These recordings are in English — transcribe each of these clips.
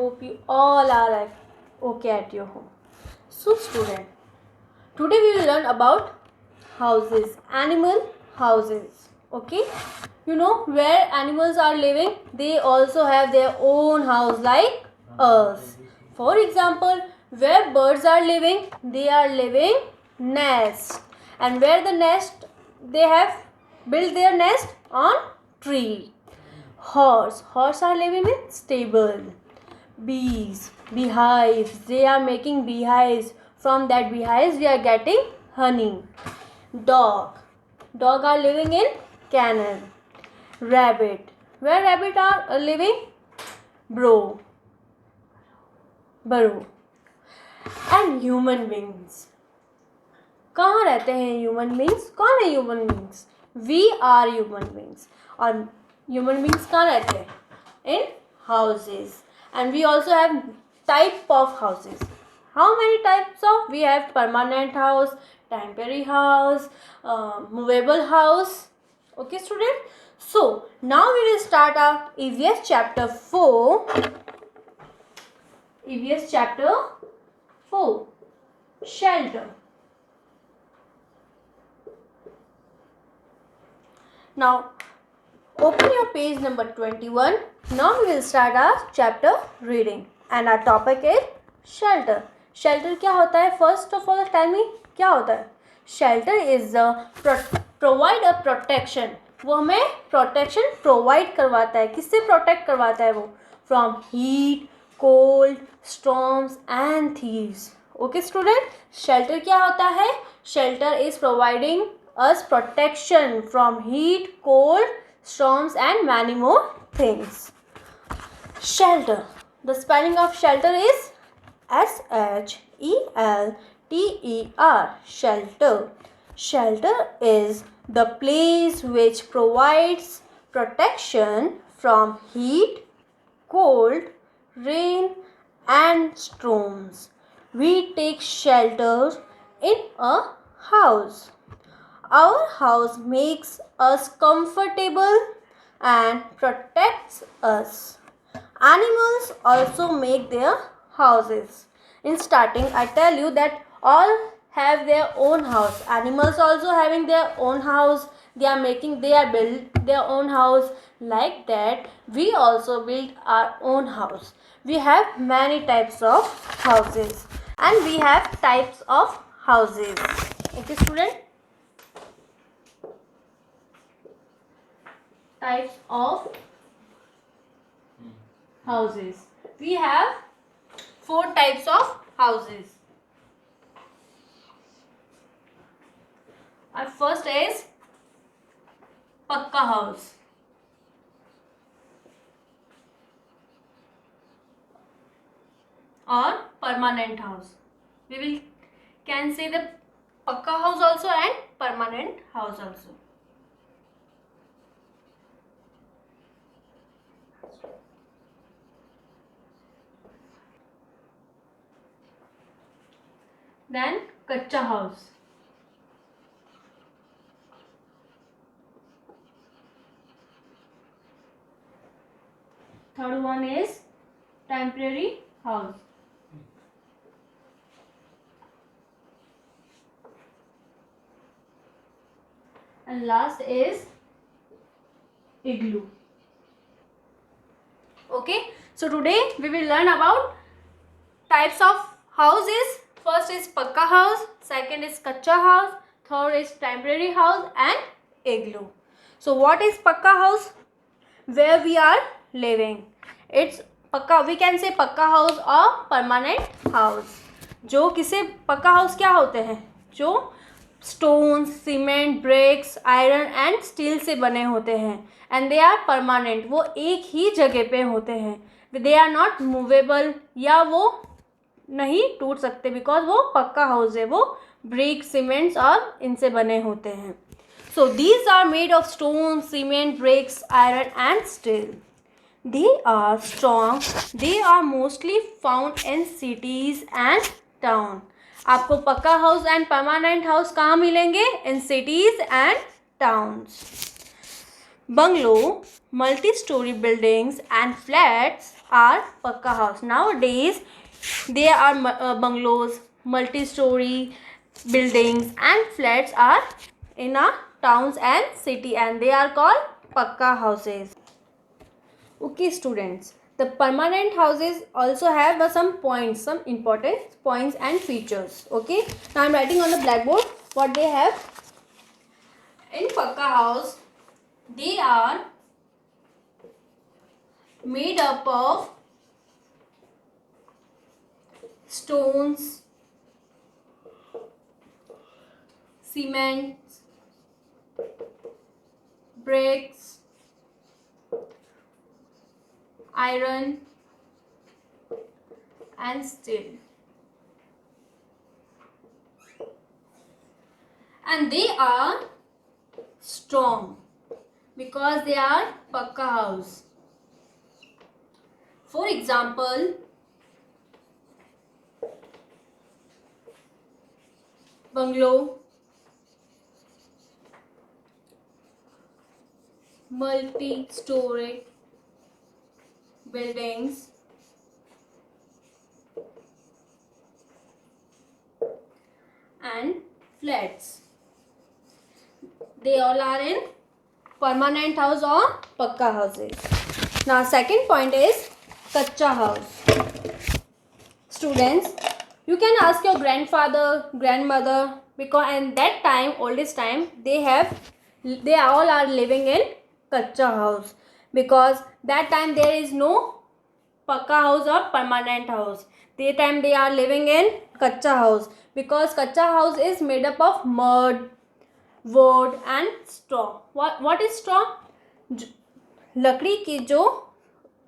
hope you all are okay at your home. So student, today we will learn about houses, animal houses. Okay, you know where animals are living, they also have their own house like us. For example, where birds are living, they are living nest, and where the nest, they have built their nest on tree. Horse are living in stable. Bees, beehives, they are making beehives. From that beehives we are getting honey. Dog are living in kennel. Rabbit, where rabbit are living? Burrow. And human beings, कहाँ रहते हैं human beings? कौन है human beings? We are human beings. और human beings कहाँ रहते हैं? In houses. And we also have type of houses. How many types of? We have permanent house, temporary house, movable house. Okay student? So now we will start our EVS chapter 4. EVS chapter 4. Shelter. Now open your page number 21. Now we will start our chapter reading and our topic is shelter. Shelter क्या होता है? First of all tell me क्या होता है? Shelter is provide a protection. वो हमें protection provide करवाता है. किससे protect करवाता है वो? From heat, cold, storms and thieves. Okay student? Shelter क्या होता है? Shelter is providing us protection from heat, cold, storms and many more things. Shelter. The spelling of shelter is SHELTER. Shelter. Shelter is the place which provides protection from heat, cold, rain and storms. We take shelter in a house. Our house makes us comfortable and protects us. Animals also make their houses. In starting, I tell you that all have their own house. Animals also having their own house. They are build their own house. Like that, we also build our own house. We have many types of houses and we have types of houses. Okay, student? Types of houses. We have 4 types of houses. Our first is Pakka house. Or permanent house. We can say the Pakka house also and permanent house also. Then Kacha house. Third one is temporary house. And last is igloo. Okay, so today we will learn about types of houses. First is Pakka house, second is Kacha house, third is temporary house and igloo. So what is Pakka house? Where we are living. It's Pakka, we can say Pakka house or permanent house. जो किसे Pakka house क्या होते हैं? जो stones, cement, bricks, iron and steel से बने होते हैं. And they are permanent. वो एक ही जगह पे होते हैं. They are not movable या वो नहीं टूट सकते बिकॉज वो पक्का हाउस है. वो ब्रिक, सीमेंट्स और इनसे बने होते हैं. So these are made of stone, cement, bricks, iron and steel. They are strong. They are mostly found in cities and town. आपको pucca house and permanent house कहाँ मिलेंगे? In cities and towns. Bungalow, multi-story buildings and flats are pakka house. Nowadays, there are bungalows, multi-story buildings and flats are in our towns and city, and they are called pakka houses. Okay, students. The permanent houses also have some points, some important points and features. Okay. Now I am writing on the blackboard what they have. In pakka house, they are made up of stones, cement, bricks, iron and steel, and they are strong because they are pakka house. For example, bungalow, multi-story buildings, and flats. They all are in permanent house or pakka houses. Now second point is kacha house. Students, you can ask your grandfather, grandmother, because in that time, oldest time, they all are living in kacha house, because that time there is no pakka house or permanent house. That time they are living in kacha house, because kacha house is made up of mud, wood and straw. What is straw? लकड़ी की जो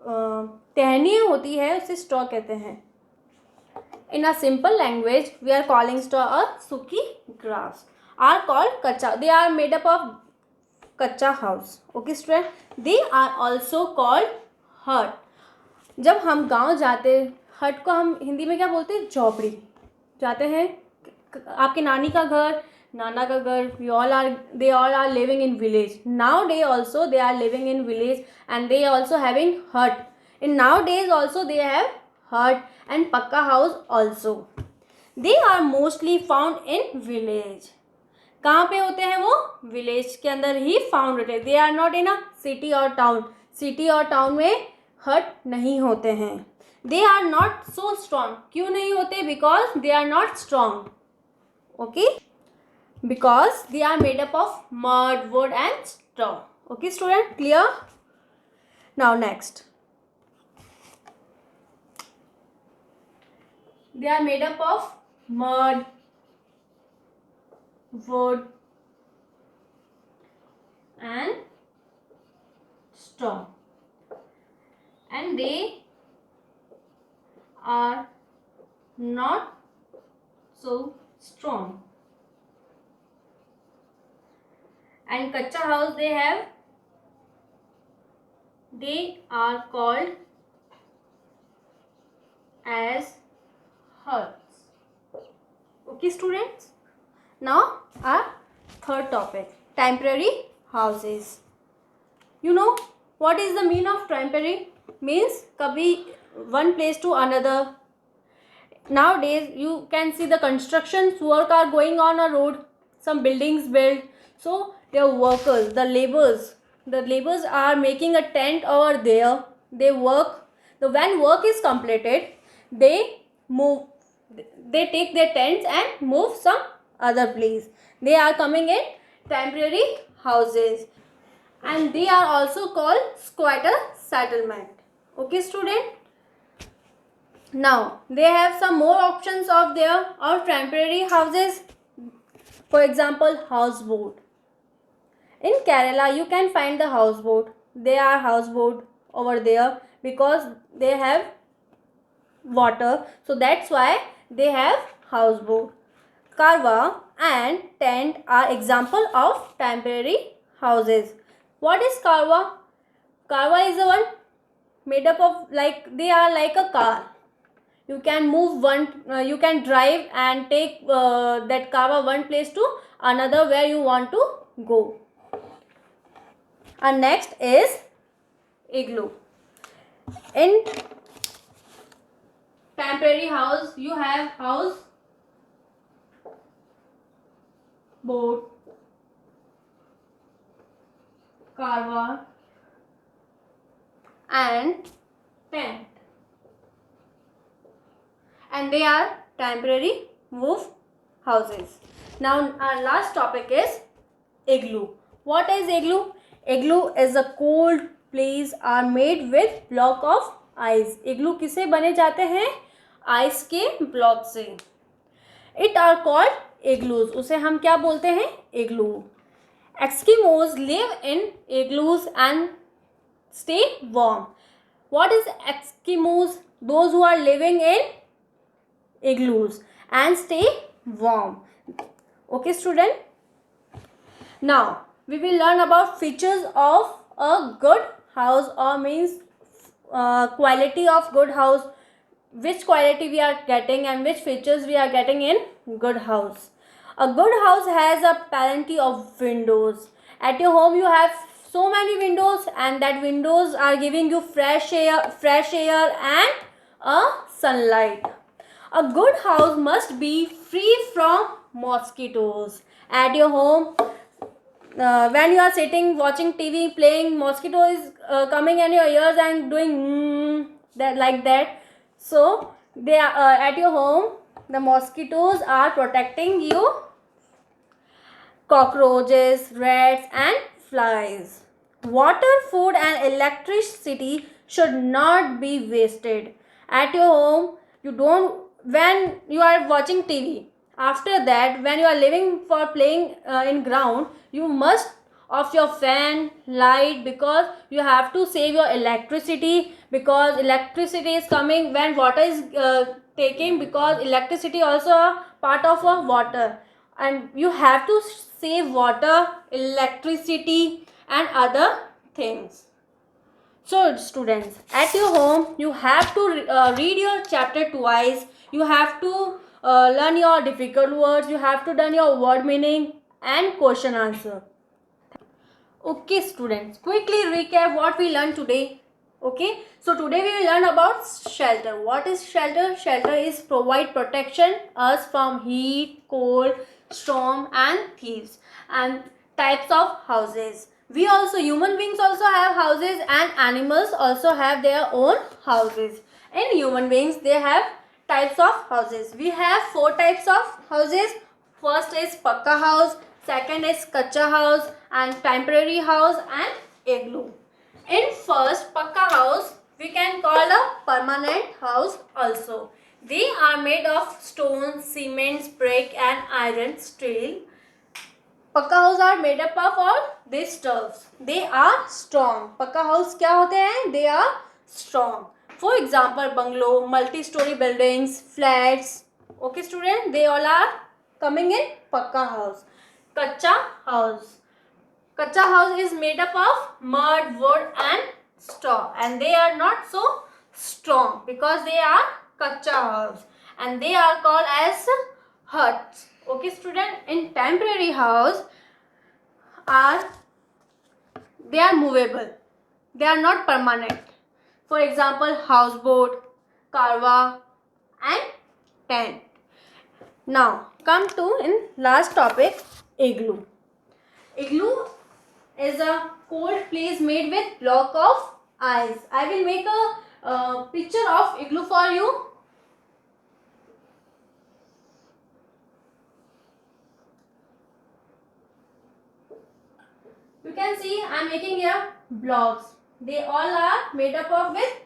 टहनियाँ होती है उसे straw कहते हैं. In a simple language, we are calling straw a suki grass. Are called kacha. They are made up of kacha house. Okay, student. They are also called hut. जब हम गांव जाते, हट को हम हिंदी में क्या बोलते हैं? झोपड़ी. जाते हैं आपके नानी का घर, नाना का घर. They all are living in village. Nowadays also they are living in village and they also having hut. In nowadays also they have hut and pakka house also. They are mostly found in village. कहाँ पे होते हैं वो? Village के अंदर ही found होते हैं. They are not in a city और टाउन. सिटी और टाउन में हट नहीं होते हैं. They are not so strong. क्यों नहीं होते? Because they are not strong. Okay, because they are made up of mud, wood and straw. Okay student, clear? Now next, they are made up of mud, wood and straw, and they are not so strong. And kacha house they are called as huts. Okay students, now our third topic, temporary houses. You know what is the meaning of temporary? Means kabhi one place to another. Nowadays you can see the construction work are going on a road, some buildings built, so their workers, the laborers are making a tent over there. They work. When work is completed, they take their tents and move some other place. They are coming in temporary houses, and they are also called squatter settlement. Okay student, now they have some more options of temporary houses. For example, houseboat. In Kerala you can find the houseboat. They are houseboat over there because they have water, so that's why they have houseboat. Karwa and tent are example of temporary houses. What is karwa? Karwa is the one made up of, they are like a car. You can move you can drive and take that karwa one place to another where you want to go. And next is igloo. In temporary house, you have house boat, carva, and tent, and they are temporary roof houses. Now our last topic is igloo. What is igloo? Igloo is a cold place are made with block of ice. Igloo किसे बने जाते हैं? Ice के block से. It are called igloos. उसे हम क्या बोलते हैं? Igloo. Eskimos live in igloos and stay warm. What is Eskimos? Those who are living in igloos and stay warm. Okay, student. Now we will learn about features of a good house, or means quality of good house. Which quality we are getting and which features we are getting in good house. A good house has a plenty of windows. At your home you have so many windows, and that windows are giving you fresh air and a sunlight. A good house must be free from mosquitoes. At your home, when you are sitting watching TV, playing, mosquito is coming in your ears and doing that like that. So they are at your home. The mosquitoes are protecting you. Cockroaches, rats, and flies. Water, food, and electricity should not be wasted. At your home, you don't. When you are watching TV, after that, when you are living for playing in ground, you must off your fan, light, because you have to save your electricity, because electricity is coming when water is taking, because electricity also a part of a water, and you have to save water, electricity, and other things. So students, at your home you have to read your chapter twice. You have to learn your difficult words. You have to learn your word meaning and question answer. Okay students, quickly recap what we learned today. Okay, so today we will learn about shelter. What is shelter? Shelter is provide protection us from heat, cold, storm, and thieves. And types of houses. We also, human beings also have houses, and animals also have their own houses. In human beings, they have types of houses. We have 4 types of houses. First is pakka house, second is kacha house, and temporary house, and igloo. In first pakka house, we can call a permanent house also. They are made of stone, cement, brick, and iron, steel. Pakka house are made up of all this stuffs. They are strong. Pakka house क्या होते हैं? They are strong. For example bungalow, multi storey buildings, flats. Okay student, they all are coming in pakka house. Kacha house. Kacha house is made up of mud, wood, and straw, and they are not so strong because they are kacha house, and they are called as huts. Okay student, in temporary house they are movable. They are not permanent. For example, houseboat, carva, and tent. Now come to in last topic, igloo. Igloo is a cold place made with block of ice. I will make a picture of igloo for you. You can see I am making here blocks. They all are made up of with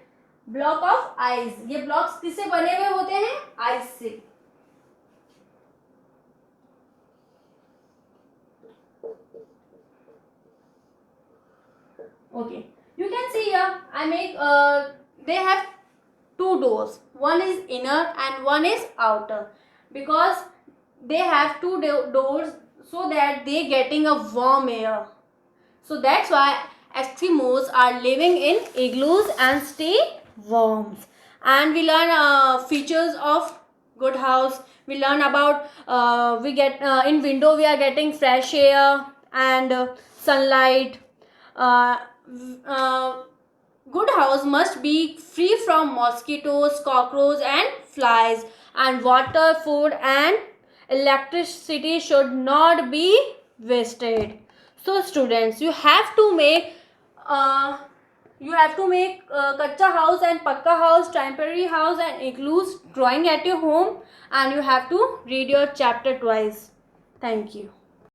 block of ice. ये blocks किससे बने हुए होते हैं? Ice से. Okay, you can see here I make they have 2 doors. One is inner and one is outer, because they have 2 doors so that they getting a warm air. So that's why Eskimos are living in igloos and stay warm. And we learn features of good house. We learn about we get in window we are getting fresh air and sunlight. Good house must be free from mosquitoes, cockroaches and flies, and water, food and electricity should not be wasted. So students, you have to make kacha house and pakka house, temporary house and igloos drawing at your home, and you have to read your chapter twice. Thank you.